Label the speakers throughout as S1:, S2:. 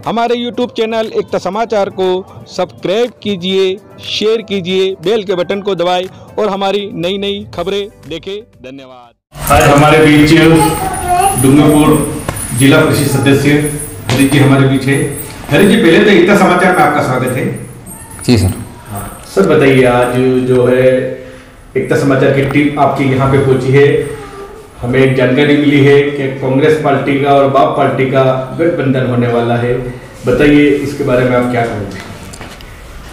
S1: हमारे YouTube channel एकता समाचार को सब्सक्राइब कीजिए, शेयर कीजिए, बेल के बटन को दबाएं और हमारी नई नई खबरें देखें। धन्यवाद।
S2: आज हमारे बीच डूंगरपुर जिला परिषद सदस्य हरी जी हमारे बीच है। हरी जी, पहले तो एकता समाचार में आपका स्वागत है।
S3: जी सर।
S2: हाँ सर, बताइए, आज जो है एकता समाचार की टीम आपकी यहाँ पे पहुंची है। हमें एक जानकारी मिली है कि कांग्रेस पार्टी का और बाप पार्टी का गठबंधन होने वाला है। बताइए इसके बारे में आप क्या कहेंगे?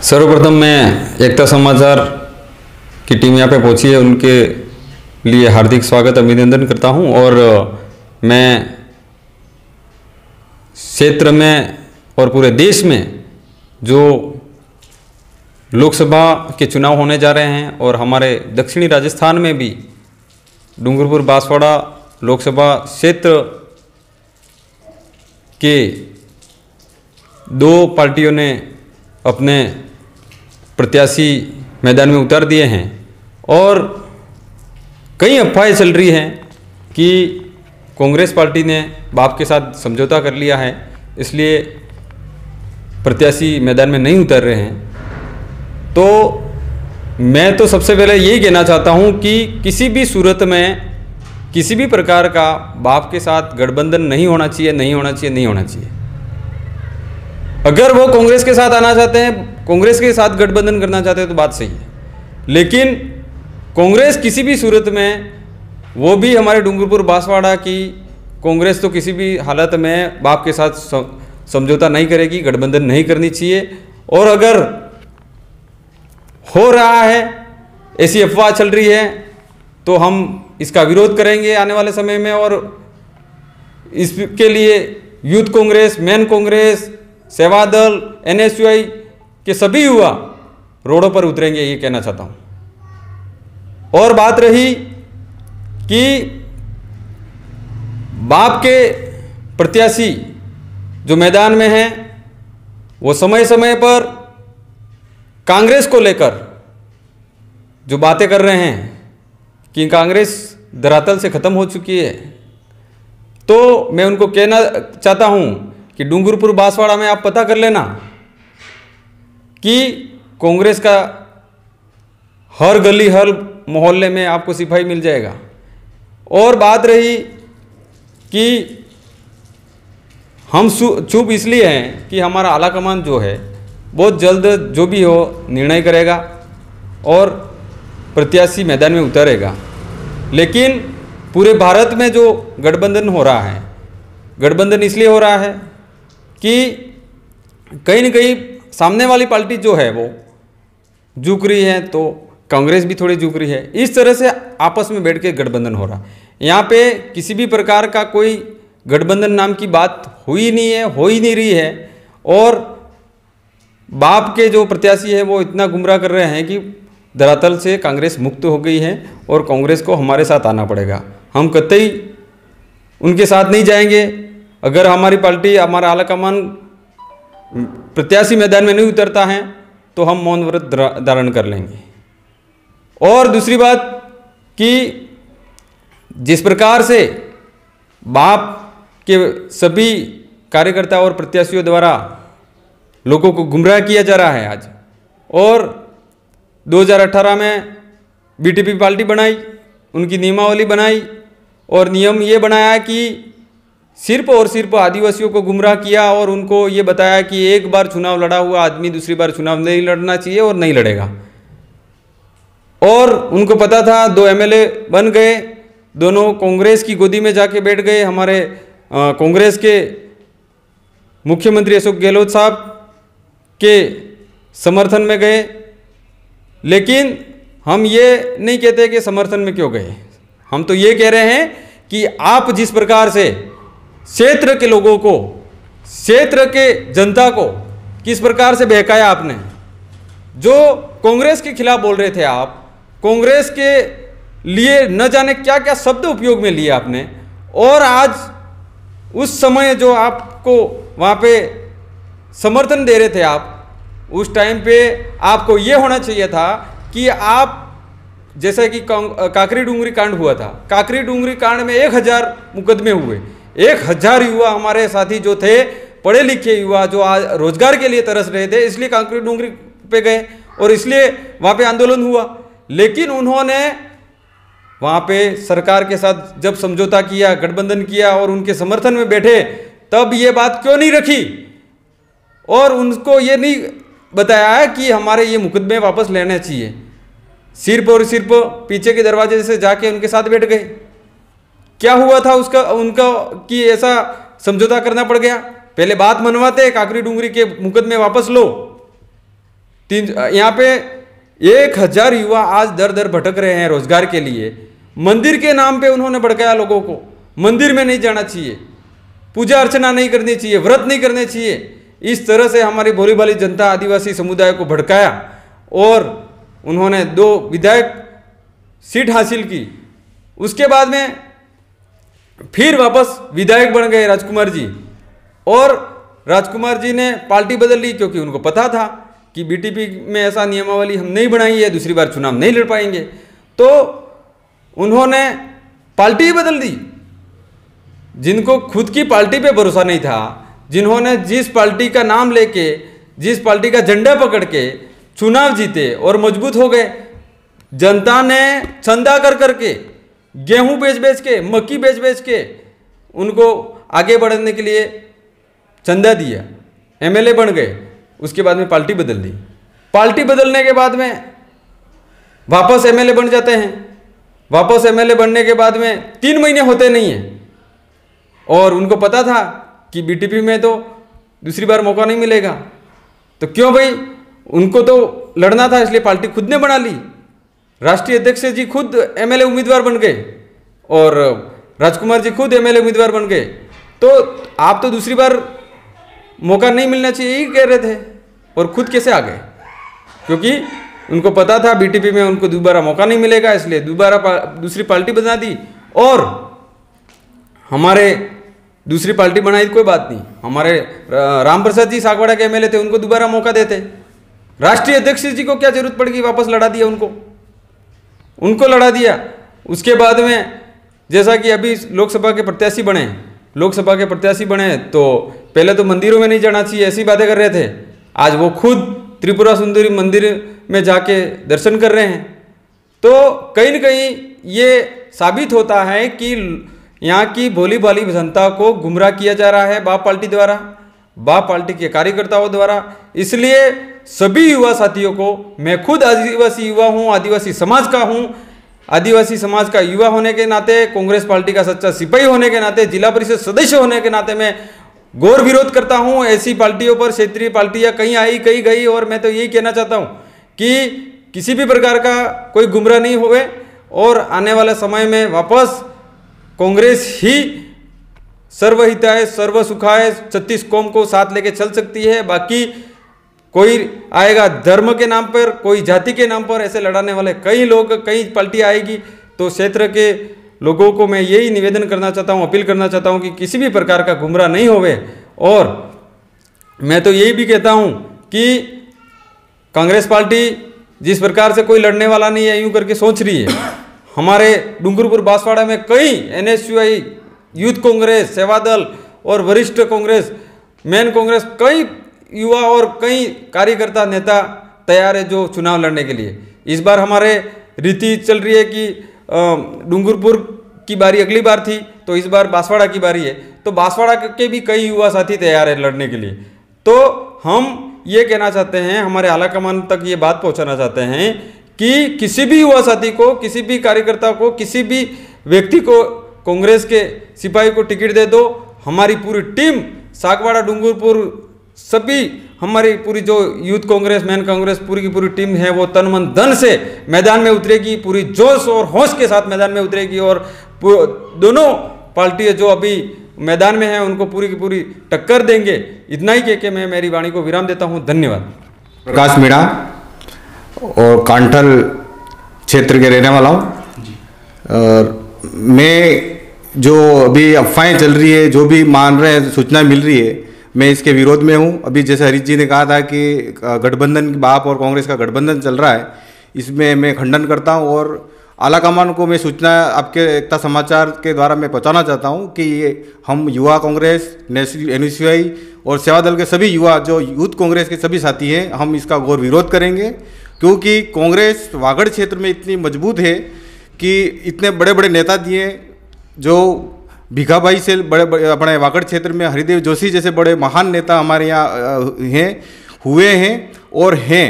S3: सर्वप्रथम मैं एकता समाचार की टीम यहाँ पे पहुंची है, उनके लिए हार्दिक स्वागत अभिनंदन करता हूं। और मैं क्षेत्र में और पूरे देश में जो लोकसभा के चुनाव होने जा रहे हैं और हमारे दक्षिणी राजस्थान में भी डूंगरपुर बांसवाड़ा लोकसभा क्षेत्र के दो पार्टियों ने अपने प्रत्याशी मैदान में उतार दिए हैं और कई अफवाहें चल रही हैं कि कांग्रेस पार्टी ने बाप के साथ समझौता कर लिया है, इसलिए प्रत्याशी मैदान में नहीं उतर रहे हैं। तो मैं तो सबसे पहले यही कहना चाहता हूं कि किसी भी सूरत में किसी भी प्रकार का बाप के साथ गठबंधन नहीं होना चाहिए, नहीं होना चाहिए, नहीं होना चाहिए। अगर वो कांग्रेस के साथ आना चाहते हैं, कांग्रेस के साथ गठबंधन करना चाहते हैं तो बात सही है, लेकिन कांग्रेस किसी भी सूरत में, वो भी हमारे डूंगरपुर बांसवाड़ा की कांग्रेस तो किसी भी हालत में बाप के साथ समझौता नहीं करेगी, गठबंधन नहीं करनी चाहिए। और अगर हो रहा है, ऐसी अफवाह चल रही है, तो हम इसका विरोध करेंगे आने वाले समय में। और इसके लिए यूथ कांग्रेस, मैन कांग्रेस, सेवा दल, NSUI के सभी युवा रोडों पर उतरेंगे, ये कहना चाहता हूं। और बात रही कि बाप के प्रत्याशी जो मैदान में हैं, वो समय समय पर कांग्रेस को लेकर जो बातें कर रहे हैं कि कांग्रेस धरातल से ख़त्म हो चुकी है, तो मैं उनको कहना चाहता हूं कि डूंगरपुर बांसवाड़ा में आप पता कर लेना कि कांग्रेस का हर गली हर मोहल्ले में आपको सिपाही मिल जाएगा। और बात रही कि हम चुप इसलिए हैं कि हमारा आलाकमान जो है बहुत जल्द जो भी हो निर्णय करेगा और प्रत्याशी मैदान में उतरेगा। लेकिन पूरे भारत में जो गठबंधन हो रहा है, गठबंधन इसलिए हो रहा है कि कहीं न कहीं सामने वाली पार्टी जो है वो झुक रही है, तो कांग्रेस भी थोड़ी झुक रही है। इस तरह से आपस में बैठ के गठबंधन हो रहा है। यहाँ पे किसी भी प्रकार का कोई गठबंधन नाम की बात हुई नहीं है, हो ही नहीं रही है। और बाप के जो प्रत्याशी है वो इतना गुमराह कर रहे हैं कि धरातल से कांग्रेस मुक्त हो गई है और कांग्रेस को हमारे साथ आना पड़ेगा। हम कतई उनके साथ नहीं जाएंगे। अगर हमारी पार्टी, हमारा आलाकमान प्रत्याशी मैदान में नहीं उतरता है तो हम मौन व्रत धारण कर लेंगे। और दूसरी बात कि जिस प्रकार से बाप के सभी कार्यकर्ता और प्रत्याशियों द्वारा लोगों को गुमराह किया जा रहा है आज, और 2018 में BTP पार्टी बनाई, उनकी नियमावली बनाई और नियम ये बनाया कि सिर्फ और सिर्फ आदिवासियों को गुमराह किया और उनको ये बताया कि एक बार चुनाव लड़ा हुआ आदमी दूसरी बार चुनाव नहीं लड़ना चाहिए और नहीं लड़ेगा। और उनको पता था, 2 MLA बन गए, दोनों कांग्रेस की गोदी में जाके बैठ गए। हमारे कांग्रेस के मुख्यमंत्री अशोक गहलोत साहब के समर्थन में गए। लेकिन हम ये नहीं कहते कि समर्थन में क्यों गए, हम तो ये कह रहे हैं कि आप जिस प्रकार से क्षेत्र के लोगों को, क्षेत्र के जनता को किस प्रकार से बहकाया आपने, जो कांग्रेस के खिलाफ बोल रहे थे आप, कांग्रेस के लिए न जाने क्या क्या शब्द उपयोग में लिए आपने, और आज उस समय जो आपको वहाँ पे समर्थन दे रहे थे आप, उस टाइम पे आपको ये होना चाहिए था कि आप, जैसे कि काकरी डूंगरी कांड हुआ था, काकरी डूंगरी कांड में 1000 मुकदमे हुए, 1000 युवा हमारे साथी जो थे पढ़े लिखे युवा जो आज रोजगार के लिए तरस रहे थे, इसलिए कांकरी डूंगरी पे गए और इसलिए वहाँ पे आंदोलन हुआ। लेकिन उन्होंने वहाँ पे सरकार के साथ जब समझौता किया, गठबंधन किया और उनके समर्थन में बैठे, तब ये बात क्यों नहीं रखी और उनको ये नहीं बताया कि हमारे ये मुकदमे वापस लेने चाहिए। सिर्फ और सिर्फ पीछे के दरवाजे से जाके उनके साथ बैठ गए। क्या हुआ था उसका उनका कि ऐसा समझौता करना पड़ गया? पहले बात मनवाते, काकरी डूंगरी के मुकदमे वापस लो। यहाँ पे 1000 युवा आज दर दर भटक रहे हैं रोजगार के लिए। मंदिर के नाम पे उन्होंने भड़काया लोगों को। मंदिर में नहीं जाना चाहिए, पूजा अर्चना नहीं करनी चाहिए, व्रत नहीं करने चाहिए। इस तरह से हमारी भोली भाली जनता आदिवासी समुदाय को भड़काया और उन्होंने 2 विधायक सीट हासिल की। उसके बाद में फिर वापस विधायक बन गए राजकुमार जी, और राजकुमार जी ने पार्टी बदल ली क्योंकि उनको पता था कि बीटीपी में ऐसा नियमावली हम नहीं बनाई है, दूसरी बार चुनाव नहीं लड़ पाएंगे। तो उन्होंने पार्टी बदल दी। जिनको खुद की पार्टी पे भरोसा नहीं था, जिन्होंने जिस पार्टी का नाम लेके, जिस पार्टी का झंडा पकड़ के चुनाव जीते और मजबूत हो गए, जनता ने चंदा कर करके, गेहूं बेच बेच के, मक्की बेच बेच के उनको आगे बढ़ने के लिए चंदा दिया, एमएलए बन गए। उसके बाद में पार्टी बदल दी। पार्टी बदलने के बाद में वापस एमएलए बन जाते हैं। वापस एमएलए बनने के बाद में 3 महीने होते नहीं हैं और उनको पता था कि बीटीपी में तो दूसरी बार मौका नहीं मिलेगा। तो क्यों भाई, उनको तो लड़ना था, इसलिए पार्टी खुद ने बना ली। राष्ट्रीय अध्यक्ष जी खुद एमएलए उम्मीदवार बन गए और राजकुमार जी खुद एमएलए उम्मीदवार बन गए। तो आप तो दूसरी बार मौका नहीं मिलना चाहिए ही कह रहे थे, और खुद कैसे आ गए? क्योंकि उनको पता था बीटीपी में उनको दोबारा मौका नहीं मिलेगा, इसलिए दोबारा दूसरी पार्टी बना दी। और हमारे दूसरी पार्टी बनाई, कोई बात नहीं, हमारे राम प्रसाद जी सागवाड़ा के एमएलए थे, उनको दोबारा मौका देते। राष्ट्रीय अध्यक्ष जी को क्या जरूरत पड़ेगी, वापस लड़ा दिया उनको लड़ा दिया। उसके बाद में जैसा कि अभी लोकसभा के प्रत्याशी बने, तो पहले तो मंदिरों में नहीं जाना चाहिए ऐसी बातें कर रहे थे। आज वो खुद त्रिपुरा सुंदरी मंदिर में जाके दर्शन कर रहे हैं। तो कहीं न कहीं ये साबित होता है कि यहाँ की भोली भाली जनता को गुमराह किया जा रहा है बाप पार्टी द्वारा, बाप पार्टी के कार्यकर्ताओं द्वारा। इसलिए सभी युवा साथियों को, मैं खुद आदिवासी युवा हूँ, आदिवासी समाज का हूँ, आदिवासी समाज का युवा होने के नाते, कांग्रेस पार्टी का सच्चा सिपाही होने के नाते, जिला परिषद सदस्य होने के नाते मैं घोर विरोध करता हूँ ऐसी पार्टियों पर। क्षेत्रीय पार्टियाँ कहीं आई कहीं गई, और मैं तो यही कहना चाहता हूँ कि किसी भी प्रकार का कोई गुमराह नहीं होवे और आने वाले समय में वापस कांग्रेस ही सर्वहिताय सर्व सुखाय 36 कौम को साथ लेके चल सकती है। बाकी कोई आएगा धर्म के नाम पर, कोई जाति के नाम पर, ऐसे लड़ाने वाले कई लोग, कई पार्टी आएगी। तो क्षेत्र के लोगों को मैं यही निवेदन करना चाहता हूँ, अपील करना चाहता हूँ कि किसी भी प्रकार का गुमराह नहीं होवे। और मैं तो यही भी कहता हूँ कि कांग्रेस पार्टी जिस प्रकार से कोई लड़ने वाला नहीं है यूँ करके सोच रही है, हमारे डूंगरपुर बांसवाड़ा में कई एनएसयूआई, यूथ कांग्रेस, सेवादल और वरिष्ठ कांग्रेस, मेन कांग्रेस, कई युवा और कई कार्यकर्ता नेता तैयार है जो चुनाव लड़ने के लिए। इस बार हमारे रीति चल रही है कि डूंगरपुर की बारी अगली बार थी, तो इस बार बांसवाड़ा की बारी है। तो बांसवाड़ा के भी कई युवा साथी तैयार है लड़ने के लिए। तो हम ये कहना चाहते हैं, हमारे आलाकमान तक ये बात पहुंचाना चाहते हैं कि किसी भी युवा साथी को, किसी भी कार्यकर्ता को, किसी भी व्यक्ति को कांग्रेस के सिपाही को टिकट दे दो। हमारी पूरी टीम सागवाड़ा, डूंगरपुर, सभी हमारी पूरी जो यूथ कांग्रेस, मैन कांग्रेस, पूरी की पूरी टीम है वो तन मन धन से मैदान में उतरेगी, पूरी जोश और होश के साथ मैदान में उतरेगी। और दोनों पार्टियां जो अभी मैदान में हैं उनको पूरी की पूरी टक्कर देंगे। इतना ही कह के मैं मेरी वाणी को विराम देता हूं। धन्यवाद।
S4: प्रकाश मीणा और कांठल क्षेत्र के रहने वाला हूँ। और मैं जो अभी अफवाहें चल रही है, जो भी मान रहे हैं, सूचना मिल रही है, मैं इसके विरोध में हूँ। अभी जैसे हरीश जी ने कहा था कि गठबंधन, बाप और कांग्रेस का गठबंधन चल रहा है, इसमें मैं खंडन करता हूँ। और आला कमान को मैं सूचना आपके एकता समाचार के द्वारा मैं पहुंचाना चाहता हूं कि ये हम युवा कांग्रेस, नेशनल NSUI और सेवा दल के सभी युवा जो यूथ कांग्रेस के सभी साथी हैं, हम इसका घोर विरोध करेंगे, क्योंकि कांग्रेस वागड़ क्षेत्र में इतनी मजबूत है कि इतने बड़े बड़े नेता दिए जो भिखाबाई से बड़े अपने वागड़ क्षेत्र में हरिदेव जोशी जैसे बड़े महान नेता हमारे यहाँ हुए हैं और हैं।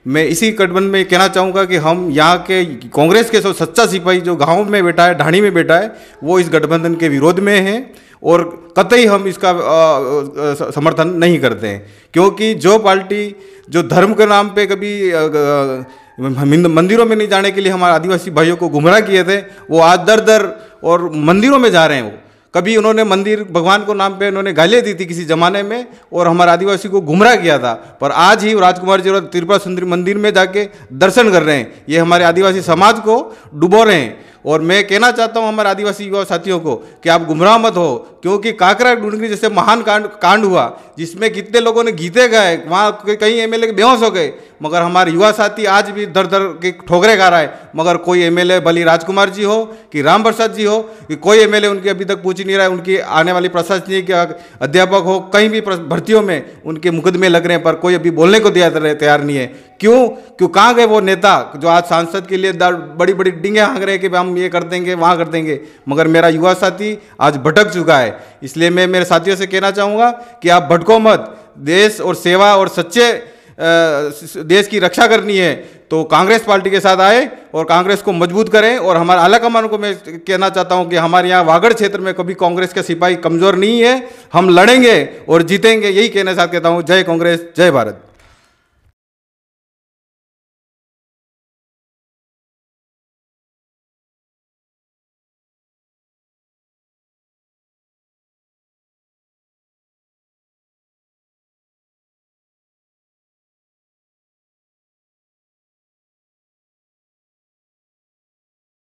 S4: मैं इसी गठबंधन में कहना चाहूँगा कि हम यहाँ के कांग्रेस के सच्चा सिपाही जो गांव में बैठा है, ढाणी में बैठा है, वो इस गठबंधन के विरोध में है और कतई हम इसका समर्थन नहीं करते हैं, क्योंकि जो पार्टी जो धर्म के नाम पे कभी मंदिरों में नहीं जाने के लिए हमारे आदिवासी भाइयों को गुमराह किए थे, वो आज दर दर और मंदिरों में जा रहे हैं। वो कभी उन्होंने मंदिर भगवान को नाम पे उन्होंने गालियाँ दी थी किसी ज़माने में और हमारे आदिवासी को गुमराह किया था, पर आज ही राजकुमार जी और त्रिपुरा सुंदरी मंदिर में जाके दर्शन कर रहे हैं। ये हमारे आदिवासी समाज को डुबो रहे हैं। और मैं कहना चाहता हूं हमारे आदिवासी युवा साथियों को कि आप गुमराह मत हो, क्योंकि काकरा डूंगरी जैसे महान कांड हुआ जिसमें कितने लोगों ने गीते गाए, वहाँ कई MLA बेहोश हो गए, मगर हमारे युवा साथी आज भी दर दर के ठोकरे खा रहा है, मगर कोई MLA भली राजकुमार जी हो कि राम प्रसाद जी हो कि कोई MLA उनकी अभी तक पूछ नहीं रहा है। उनकी आने वाली प्रशासनिक अध्यापक हो, कहीं भी भर्तियों में उनके मुकदमे लग रहे हैं, पर कोई अभी बोलने को तैयार नहीं है। क्यों कहाँ गए वो नेता जो आज सांसद के लिए बड़ी बड़ी डिंगे हाँक रहे हैं कि हम ये कर देंगे वहाँ कर देंगे, मगर मेरा युवा साथी आज भटक चुका है। इसलिए मैं मेरे साथियों से कहना चाहूँगा कि आप भटको मत। देश और सेवा और सच्चे देश की रक्षा करनी है तो कांग्रेस पार्टी के साथ आए और कांग्रेस को मजबूत करें। और हमारे आला कमान को मैं कहना चाहता हूं कि हमारे यहाँ वागड़ क्षेत्र में कभी कांग्रेस के सिपाही कमज़ोर नहीं है, हम लड़ेंगे और जीतेंगे। यही कहने साथ कहता हूं, जय कांग्रेस, जय भारत।